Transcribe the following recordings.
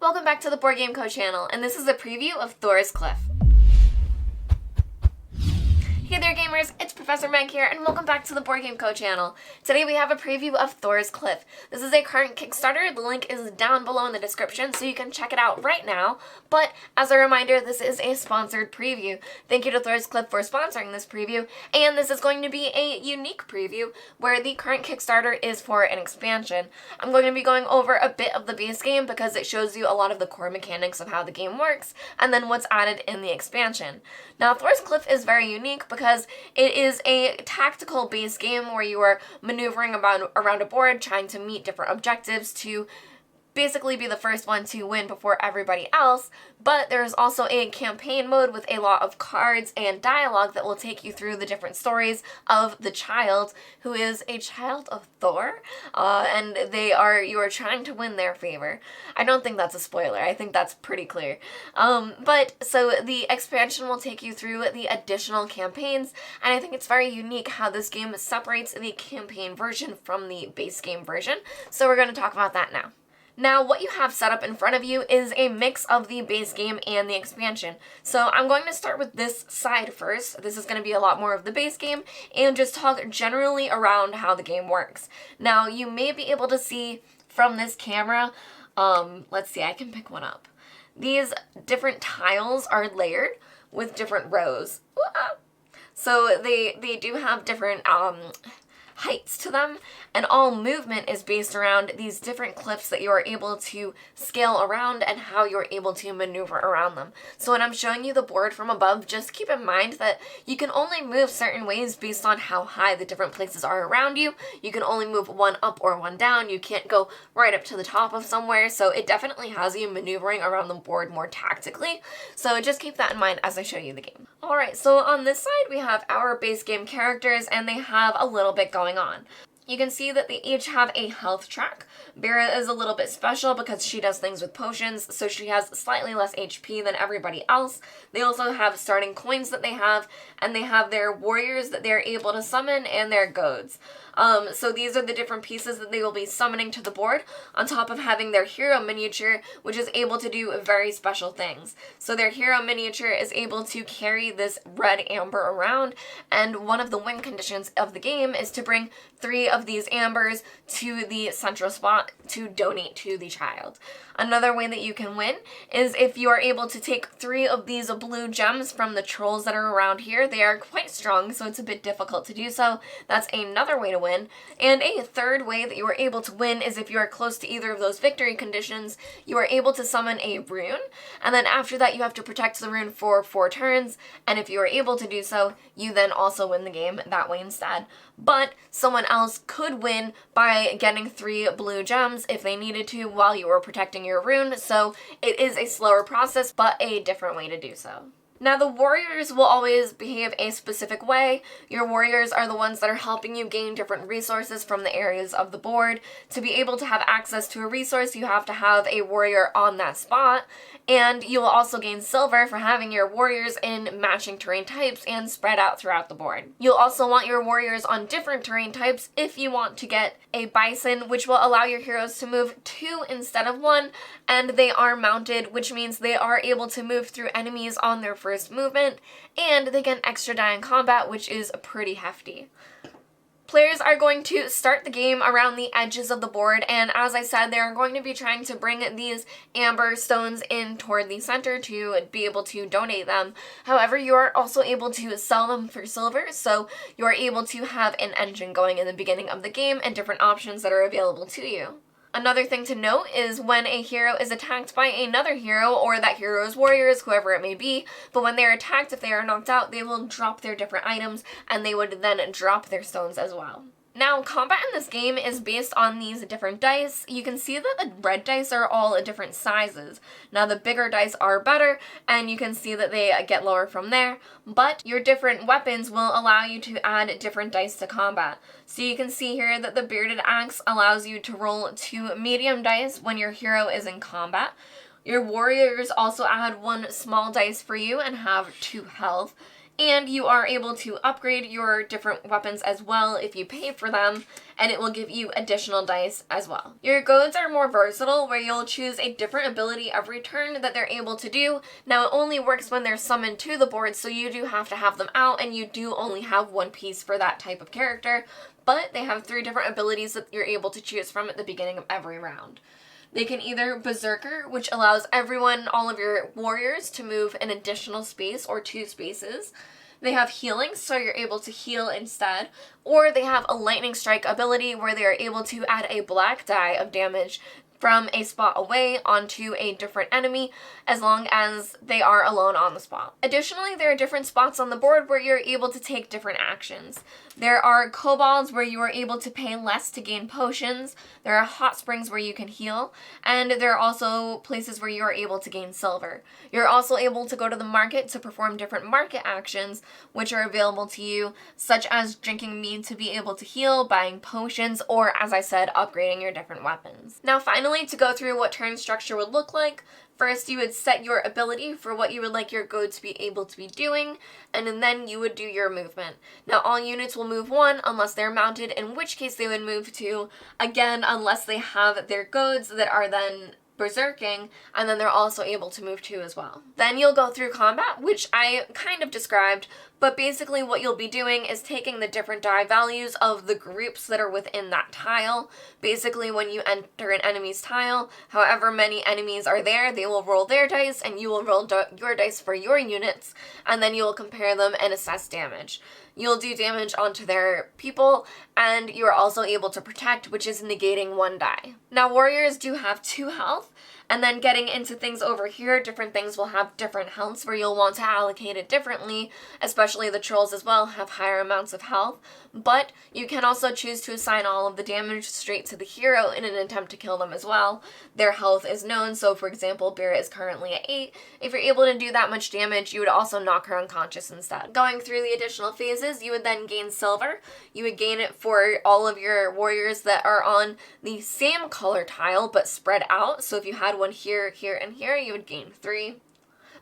Welcome back to the Board Game Co channel, and this is a preview of Thors Cliff. Hey there gamers, it's Professor Meg here, and welcome back to the Board Game Co channel. Today we have a preview of Thors Cliff. This is a current Kickstarter. The link is down below in the description, so you can check it out right now. But as a reminder, this is a sponsored preview. Thank you to Thors Cliff for sponsoring this preview, and this is going to be a unique preview where the current Kickstarter is for an expansion. I'm going to be going over a bit of the base game because it shows you a lot of the core mechanics of how the game works, and then what's added in the expansion. Now, Thors Cliff is very unique because it is a tactical base game where you are maneuvering around a board, trying to meet different objectives to basically be the first one to win before everybody else, but there's also a campaign mode with a lot of cards and dialogue that will take you through the different stories of the child, who is a child of Thor, and you are trying to win their favor. I don't think that's a spoiler. I think that's pretty clear. But so the expansion will take you through the additional campaigns, and I think it's very unique how this game separates the campaign version from the base game version, so we're going to talk about that now. Now, what you have set up in front of you is a mix of the base game and the expansion. So I'm going to start with this side first. This is going to be a lot more of the base game and just talk generally around how the game works. Now, you may be able to see from this camera, let's see, I can pick one up. These different tiles are layered with different rows. So they do have different heights to them, and all movement is based around these different cliffs that you are able to scale around and how you're able to maneuver around them. So when I'm showing you the board from above, just keep in mind that you can only move certain ways based on how high the different places are around you. You can only move one up or one down. You can't go right up to the top of somewhere, so it definitely has you maneuvering around the board more tactically. So just keep that in mind as I show you the game. Alright, so on this side we have our base game characters, and they have a little bit going on. You can see that they each have a health track. Vera is a little bit special because she does things with potions, so she has slightly less HP than everybody else. They also have starting coins that they have, and they have their warriors that they're able to summon and their goads. So these are the different pieces that they will be summoning to the board, on top of having their hero miniature, which is able to do very special things. So their hero miniature is able to carry this red amber around, and one of the win conditions of the game is to bring 3 of these ambers to the central spot to donate to the child. Another way that you can win is if you are able to take 3 of these blue gems from the trolls that are around here. They are quite strong, so it's a bit difficult to do so. That's another way to win. And a third way that you are able to win is if you are close to either of those victory conditions, you are able to summon a rune, and then after that you have to protect the rune for 4 turns, and if you are able to do so, you then also win the game that way instead. But someone else could win by getting 3 blue gems if they needed to while you were protecting your rune, so it is a slower process, but a different way to do so. Now, the warriors will always behave a specific way. Your warriors are the ones that are helping you gain different resources from the areas of the board. To be able to have access to a resource, you have to have a warrior on that spot, and you will also gain silver for having your warriors in matching terrain types and spread out throughout the board. You'll also want your warriors on different terrain types if you want to get a bison, which will allow your heroes to move 2 instead of 1, and they are mounted, which means they are able to move through enemies on their first movement, and they get extra die in combat, which is pretty hefty. Players are going to start the game around the edges of the board, and as I said, they're going to be trying to bring these amber stones in toward the center to be able to donate them. However, you are also able to sell them for silver, so you are able to have an engine going in the beginning of the game and different options that are available to you. Another thing to note is when a hero is attacked by another hero, or that hero's warriors, whoever it may be, but when they're attacked, if they are knocked out, they will drop their different items, and they would then drop their stones as well. Now, combat in this game is based on these different dice. You can see that the red dice are all different sizes. Now, the bigger dice are better, and you can see that they get lower from there, but your different weapons will allow you to add different dice to combat. So you can see here that the bearded axe allows you to roll 2 medium dice when your hero is in combat. Your warriors also add 1 small dice for you and have 2 health. And you are able to upgrade your different weapons as well if you pay for them, and it will give you additional dice as well. Your goads are more versatile, where you'll choose a different ability every turn that they're able to do. Now, it only works when they're summoned to the board, so you do have to have them out, and you do only have one piece for that type of character, but they have 3 different abilities that you're able to choose from at the beginning of every round. They can either Berserker, which allows everyone, all of your warriors, to move an additional space or 2 spaces. They have healing, so you're able to heal instead. Or they have a lightning strike ability where they are able to add a black die of damage from a spot away onto a different enemy as long as they are alone on the spot. Additionally, there are different spots on the board where you're able to take different actions. There are kobolds where you are able to pay less to gain potions, there are hot springs where you can heal, and there are also places where you are able to gain silver. You're also able to go to the market to perform different market actions which are available to you, such as drinking mead to be able to heal, buying potions, or, as I said, upgrading your different weapons. Now finally, to go through what turn structure would look like, first you would set your ability for what you would like your goad to be able to be doing, and then you would do your movement. Now all units will move 1 unless they're mounted, in which case they would move 2, again unless they have their goads that are then berserking, and then they're also able to move 2 as well. Then you'll go through combat, which I kind of described, but basically what you'll be doing is taking the different die values of the groups that are within that tile. Basically, when you enter an enemy's tile, however many enemies are there, they will roll their dice, and you will roll your dice for your units, and then you will compare them and assess damage. You'll do damage onto their people, and you are also able to protect, which is negating 1 die. Now, warriors do have 2 health, and then getting into things over here, different things will have different healths where you'll want to allocate it differently, especially the trolls as well have higher amounts of health, but you can also choose to assign all of the damage straight to the hero in an attempt to kill them as well. Their health is known, so for example, Barrett is currently at 8. If you're able to do that much damage, you would also knock her unconscious instead. Going through the additional phases, you would then gain silver. You would gain it for all of your warriors that are on the same color tile, but spread out. So if you had one here, here, and here, you would gain 3.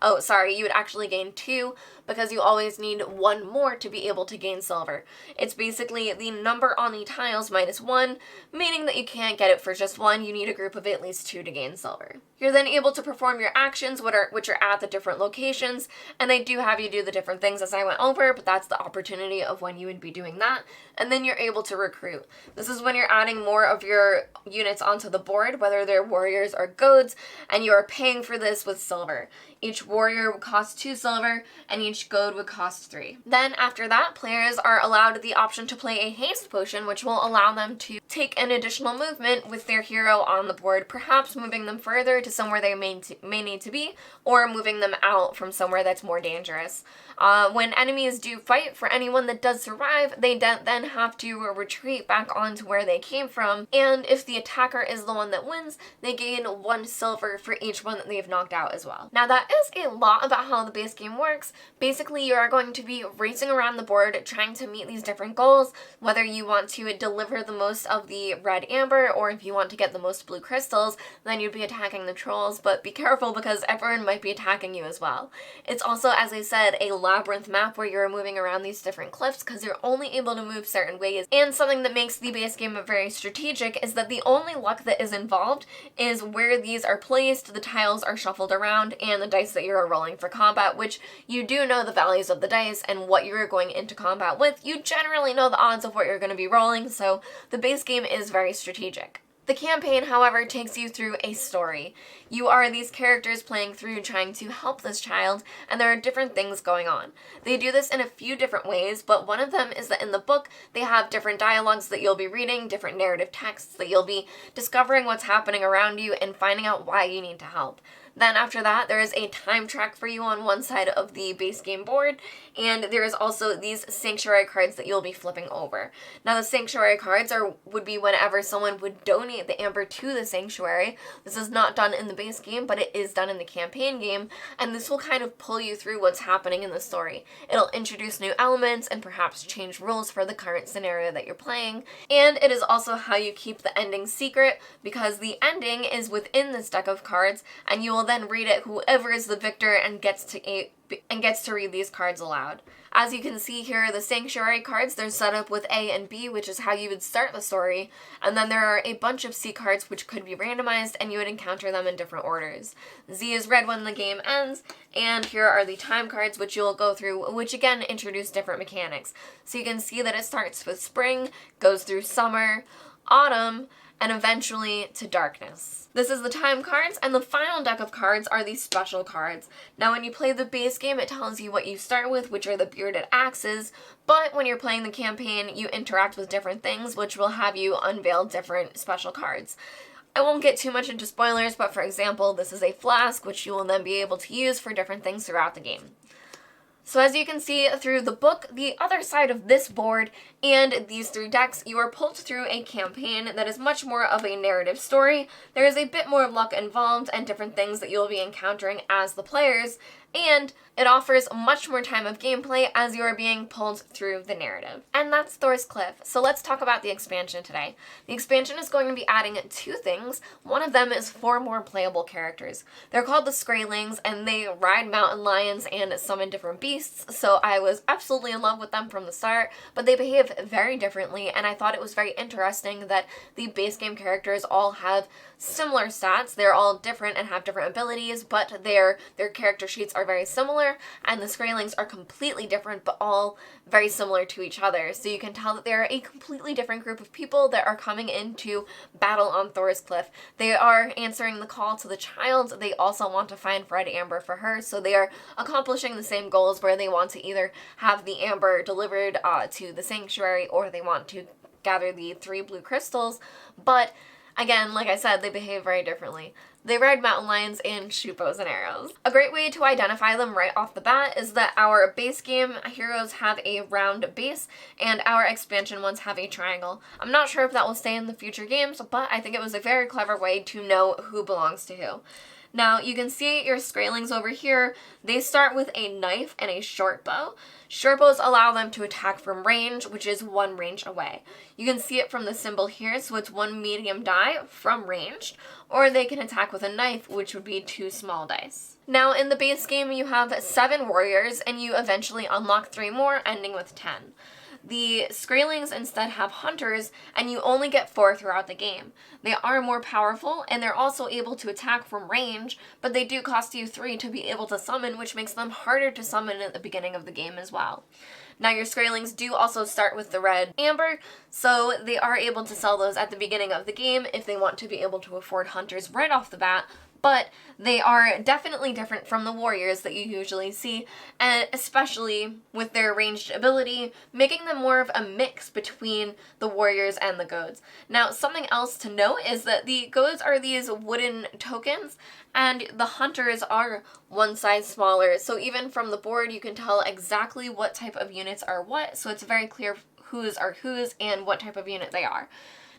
Oh, sorry, you would actually gain 2 because you always need 1 more to be able to gain silver. It's basically the number on the tiles minus 1, meaning that you can't get it for just 1, you need a group of at least 2 to gain silver. You're then able to perform your actions, which are at the different locations, and they do have you do the different things as I went over, but that's the opportunity of when you would be doing that. And then you're able to recruit. This is when you're adding more of your units onto the board, whether they're warriors or goads, and you are paying for this with silver. Each warrior would cost 2 silver, and each goad would cost 3. Then after that, players are allowed the option to play a haste potion, which will allow them to take an additional movement with their hero on the board, perhaps moving them further to somewhere they may need to be, or moving them out from somewhere that's more dangerous. When enemies do fight, for anyone that does survive, they then have to retreat back onto where they came from, and if the attacker is the one that wins, they gain 1 silver for each one that they've knocked out as well. Now that is a lot about how the base game works. Basically, you are going to be racing around the board trying to meet these different goals, whether you want to deliver the most of the red amber, or if you want to get the most blue crystals, then you'd be attacking the trolls, but be careful because everyone might be attacking you as well. It's also, as I said, a labyrinth map where you're moving around these different cliffs because you're only able to move certain ways, and something that makes the base game very strategic is that the only luck that is involved is where these are placed, the tiles are shuffled around, and the dice that you're rolling for combat, which you do know the values of the dice and what you're going into combat with. You generally know the odds of what you're going to be rolling, so the base game is very strategic. The campaign, however, takes you through a story. You are these characters playing through trying to help this child, and there are different things going on. They do this in a few different ways, but one of them is that in the book, they have different dialogues that you'll be reading, different narrative texts that you'll be discovering what's happening around you and finding out why you need to help. Then after that, there is a time track for you on one side of the base game board, and there is also these sanctuary cards that you'll be flipping over. Now the sanctuary cards would be whenever someone would donate the amber to the sanctuary. This is not done in the base game, but it is done in the campaign game, and this will kind of pull you through what's happening in the story. It'll introduce new elements and perhaps change rules for the current scenario that you're playing, and it is also how you keep the ending secret, because the ending is within this deck of cards, and you will then read it whoever is the victor and gets to and gets to read these cards aloud. As you can see here, the Sanctuary cards, they're set up with A and B, which is how you would start the story, and then there are a bunch of C cards which could be randomized, and you would encounter them in different orders. Z is red when the game ends, and here are the time cards which you'll go through, which again introduce different mechanics. So you can see that it starts with spring, goes through summer, autumn, and eventually to darkness. This is the time cards, and the final deck of cards are these special cards. Now when you play the base game, it tells you what you start with, which are the bearded axes, but when you're playing the campaign, you interact with different things, which will have you unveil different special cards. I won't get too much into spoilers, but for example, this is a flask, which you will then be able to use for different things throughout the game. So as you can see through the book, the other side of this board and these 3 decks, you are pulled through a campaign that is much more of a narrative story. There is a bit more luck involved and different things that you'll be encountering as the players, and it offers much more time of gameplay as you are being pulled through the narrative. And that's Thors Cliff. So let's talk about the expansion today. The expansion is going to be adding 2 things. One of them is 4 more playable characters. They're called the Skraelings, and they ride mountain lions and summon different beasts, so I was absolutely in love with them from the start, but they behave very differently, and I thought it was very interesting that the base game characters all have similar stats. They're all different and have different abilities, but their character sheets are very similar, and the Skraelings are completely different, but all very similar to each other. So you can tell that they're a completely different group of people that are coming into battle on Thors Cliff. They are answering the call to the child. They also want to find red amber for her, so they are accomplishing the same goals where they want to either have the amber delivered to the sanctuary, or they want to gather the 3 blue crystals, but again, like I said, they behave very differently. They ride mountain lions and shoot bows and arrows. A great way to identify them right off the bat is that our base game heroes have a round base and our expansion ones have a triangle. I'm not sure if that will stay in the future games, but I think it was a very clever way to know who belongs to who. Now, you can see your Skraelings over here. They start with a knife and a short bow. Short bows allow them to attack from range, which is 1 range away. You can see it from the symbol here, so it's 1 medium die from ranged, or they can attack with a knife, which would be 2 small dice. Now, in the base game, you have 7 warriors, and you eventually unlock 3 more, ending with 10. The Skraelings instead have hunters, and you only get 4 throughout the game. They are more powerful, and they're also able to attack from range, but they do cost you 3 to be able to summon, which makes them harder to summon at the beginning of the game as well. Now, your Skraelings do also start with the red amber, so they are able to sell those at the beginning of the game if they want to be able to afford hunters right off the bat, but they are definitely different from the warriors that you usually see, and especially with their ranged ability, making them more of a mix between the warriors and the goads. Now, something else to note is that the goads are these wooden tokens, and the hunters are 1 size smaller, so even from the board you can tell exactly what type of units are what, so it's very clear whose are whose and what type of unit they are.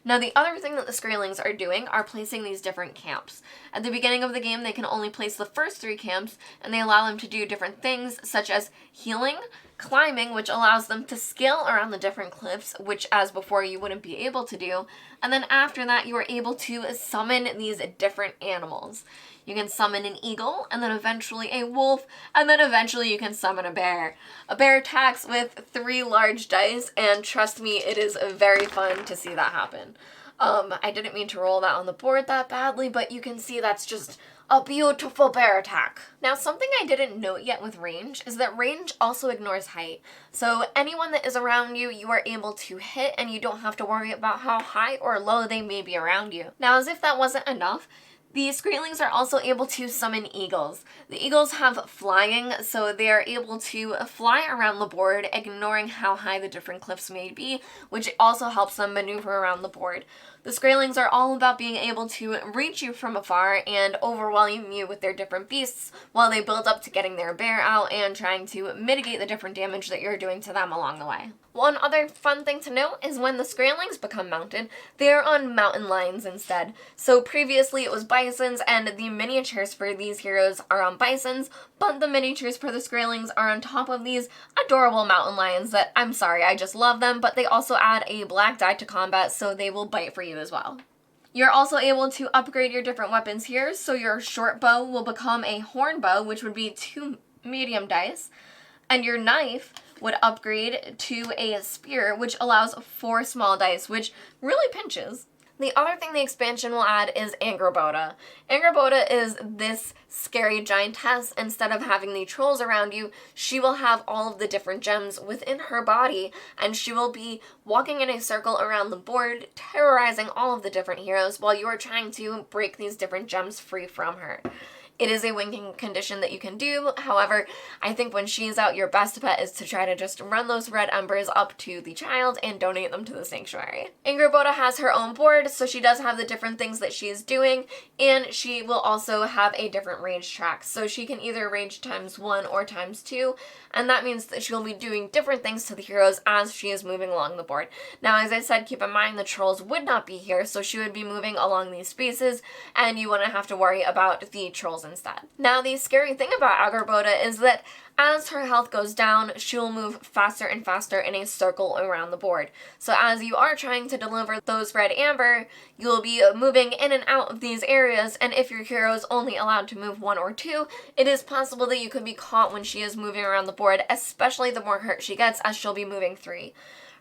Now, the other thing that the Skraelings are doing are placing these different camps. At the beginning of the game, they can only place the first 3 camps, and they allow them to do different things, such as healing, climbing, which allows them to scale around the different cliffs, which as before you wouldn't be able to do, and then after that you are able to summon these different animals. You can summon an eagle, and then eventually a wolf, and then eventually you can summon a bear. A bear attacks with 3 large dice, and trust me, it is very fun to see that happen. I didn't mean to roll that on the board that badly, but you can see that's just a beautiful bear attack. Now, something I didn't note yet with range is that range also ignores height. So anyone that is around you, you are able to hit, and you don't have to worry about how high or low they may be around you. Now, as if that wasn't enough, the Skraelings are also able to summon eagles. The eagles have flying, so they are able to fly around the board, ignoring how high the different cliffs may be, which also helps them maneuver around the board. The Skraelings are all about being able to reach you from afar and overwhelm you with their different beasts while they build up to getting their bear out and trying to mitigate the different damage that you're doing to them along the way. One other fun thing to note is when the Skraelings become mounted, they are on mountain lions instead. So previously it was bisons, and the miniatures for these heroes are on bisons, but the miniatures for the Skraelings are on top of these adorable mountain lions that, I'm sorry, I just love them, but they also add a black die to combat, so they will bite for you as well. You're also able to upgrade your different weapons here, so your short bow will become a horn bow, which would be 2 medium dice, and your knife would upgrade to a spear, which allows 4 small dice, which really pinches. The other thing the expansion will add is Angrboda. Angrboda is this scary giantess. Instead of having the trolls around you, she will have all of the different gems within her body, and she will be walking in a circle around the board, terrorizing all of the different heroes while you are trying to break these different gems free from her. It is a winning condition that you can do. However, I think when she's out, your best bet is to try to just run those red embers up to the child and donate them to the sanctuary. Angrboda has her own board, so she does have the different things that she is doing, and she will also have a different rage track. So she can either rage ×1 or ×2, and that means that she'll be doing different things to the heroes as she is moving along the board. Now, as I said, keep in mind the trolls would not be here, so she would be moving along these spaces, and you wouldn't have to worry about the trolls instead. Now, the scary thing about Angrboda is that as her health goes down, she will move faster and faster in a circle around the board. So as you are trying to deliver those red amber, you'll be moving in and out of these areas, and if your hero is only allowed to move 1 or 2, it is possible that you could be caught when she is moving around the board, especially the more hurt she gets, as she'll be moving 3.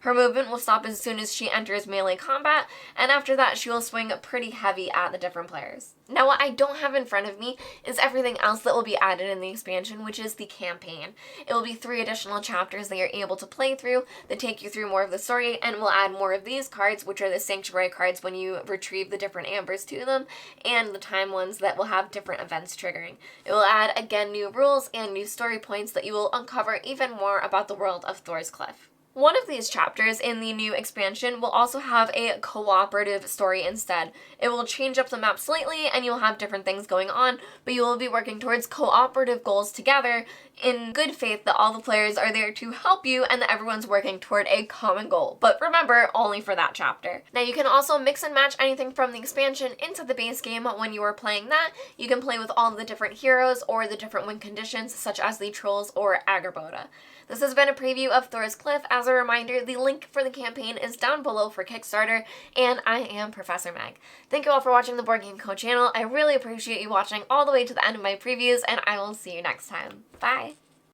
Her movement will stop as soon as she enters melee combat, and after that she will swing pretty heavy at the different players. Now, what I don't have in front of me is everything else that will be added in the expansion, which is the campaign. It will be 3 additional chapters that you're able to play through that take you through more of the story, and will add more of these cards, which are the sanctuary cards when you retrieve the different ambers to them, and the time ones that will have different events triggering. It will add, again, new rules and new story points that you will uncover even more about the world of Thors Cliff. One of these chapters in the new expansion will also have a cooperative story instead. It will change up the map slightly, and you'll have different things going on, but you will be working towards cooperative goals together in good faith that all the players are there to help you and that everyone's working toward a common goal. But remember, only for that chapter. Now, you can also mix and match anything from the expansion into the base game when you are playing that. You can play with all of the different heroes or the different win conditions, such as the trolls or Angrboda. This has been a preview of Thors Cliff. As a reminder, the link for the campaign is down below for Kickstarter, and I am Professor Meg. Thank you all for watching the Board Game Co. channel. I really appreciate you watching all the way to the end of my previews, and I will see you next time. Bye!